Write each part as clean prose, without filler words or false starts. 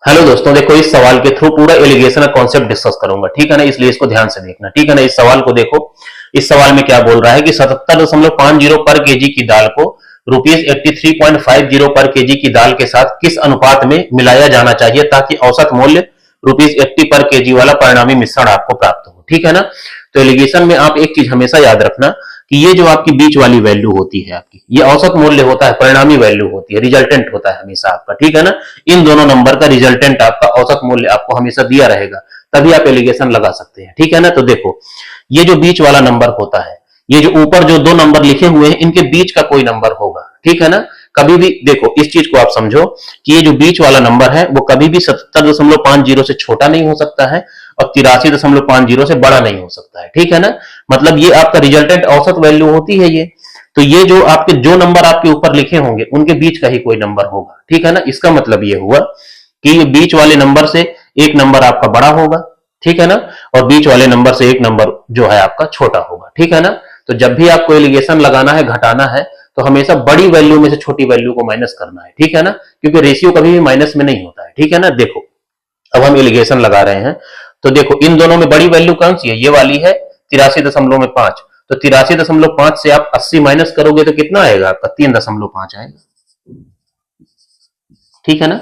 Hello दोस्तों, देखो इस सवाल के थ्रू पूरा एलिगेशन का कॉन्सेप्ट डिस्कस करूंगा, ठीक है ना। इसलिए इसको ध्यान से देखना, ठीक है ना। इस सवाल को देखो। इस सवाल में क्या बोल रहा है कि 77.50 पर केजी की दाल को ₹83.50 पर केजी की दाल के साथ किस अनुपात में मिलाया जाना चाहिए ताकि औसत मूल्य ₹80 पर केजी वाला परिणामी मिश्रण आपको प्राप्त हो, ठीक है ना। तो एलिगेशन में आप एक चीज हमेशा याद रखना कि ये जो आपकी बीच वाली वैल्यू होती है आपकी, ये औसत मूल्य होता है, परिणामी वैल्यू होती है, रिजल्टेंट होता है हमेशा आपका, ठीक है ना। इन दोनों नंबर का रिजल्टेंट आपका औसत मूल्य आपको हमेशा दिया रहेगा, तभी आप एलिगेशन लगा सकते हैं, ठीक है ना। तो देखो ये जो बीच वाला नंबर होता है, ये जो ऊपर जो दो नंबर लिखे हुए हैं, इनके बीच का कोई नंबर होगा, ठीक है ना। कभी भी देखो इस चीज को आप समझो कि ये जो बीच वाला नंबर है वो कभी भी 77.50 से छोटा नहीं हो सकता है और 83.50 से बड़ा नहीं हो सकता है, ठीक है ना। मतलब ये आपका रिजल्टेंट औसत वैल्यू होती है ये। तो ये जो आपके जो नंबर आपके ऊपर लिखे होंगे उनके बीच का ही कोई नंबर होगा, ठीक है ना। इसका मतलब ये हुआ कि ये बीच वाले नंबर से एक नंबर आपका बड़ा होगा, ठीक है ना, और बीच वाले नंबर से एक नंबर जो है आपका छोटा होगा, ठीक है ना। तो जब भी आपको एलिगेशन लगाना है, घटाना है, तो हमेशा बड़ी वैल्यू में से छोटी वैल्यू को माइनस करना है, ठीक है ना, क्योंकि रेशियो कभी भी माइनस में नहीं होता है, ठीक है ना। देखो अब हम एलिगेशन लगा रहे हैं, तो देखो इन दोनों में बड़ी वैल्यू कौन सी है, ये वाली है 83.5। तो 83.5 से आप 80 माइनस करोगे तो कितना आएगा आपका 3.5 आएगा, ठीक है ना।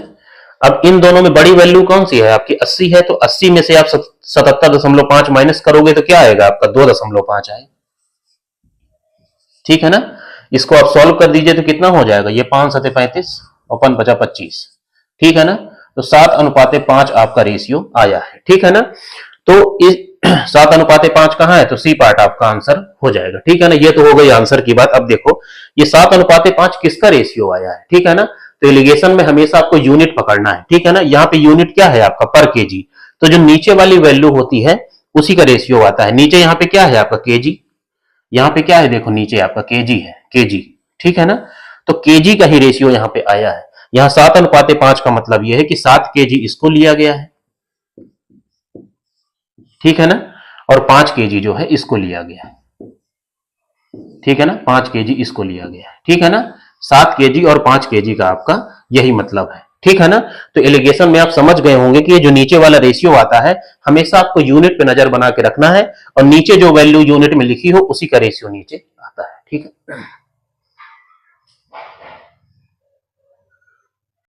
अब इन दोनों में बड़ी वैल्यू कौन सी है आपकी 80 है, तो 80 में से आप 77.5 माइनस करोगे तो क्या आएगा आपका 2.5 आएगा, ठीक है ना। इसको आप सॉल्व कर दीजिए तो कितना हो जाएगा, ये 5 7 35 और 5 बचा 25, ठीक है ना। तो 7:5 आपका रेशियो आया है, ठीक है ना। तो इस 7:5 कहां है, तो सी पार्ट आपका आंसर हो जाएगा, ठीक है ना। ये तो हो गई आंसर की बात। अब देखो ये 7:5 किसका रेशियो आया है, ठीक है ना। तो एलिगेशन में हमेशा आपको यूनिट पकड़ना है, ठीक है ना। यहाँ पे यूनिट क्या है आपका पर केजी, तो जो नीचे वाली वैल्यू होती है उसी का रेशियो आता है। नीचे यहाँ पे क्या है आपका केजी, यहाँ पे क्या है, देखो नीचे आपका केजी है, केजी, ठीक है ना। तो केजी का ही रेशियो यहाँ पे आया है। यहाँ 7:5 का मतलब यह है कि 7 केजी इसको लिया गया है, ठीक है ना, और 5 केजी जो है इसको लिया गया है, ठीक है ना। 5 केजी इसको लिया गया है, ठीक है ना। 7 केजी और 5 केजी का आपका यही मतलब है, ठीक है ना। तो एलिगेशन में आप समझ गए होंगे कि ये जो नीचे वाला रेशियो आता है हमेशा आपको यूनिट पे नजर बना के रखना है और नीचे जो वैल्यू यूनिट में लिखी हो उसी का रेशियो नीचे आता है, ठीक है।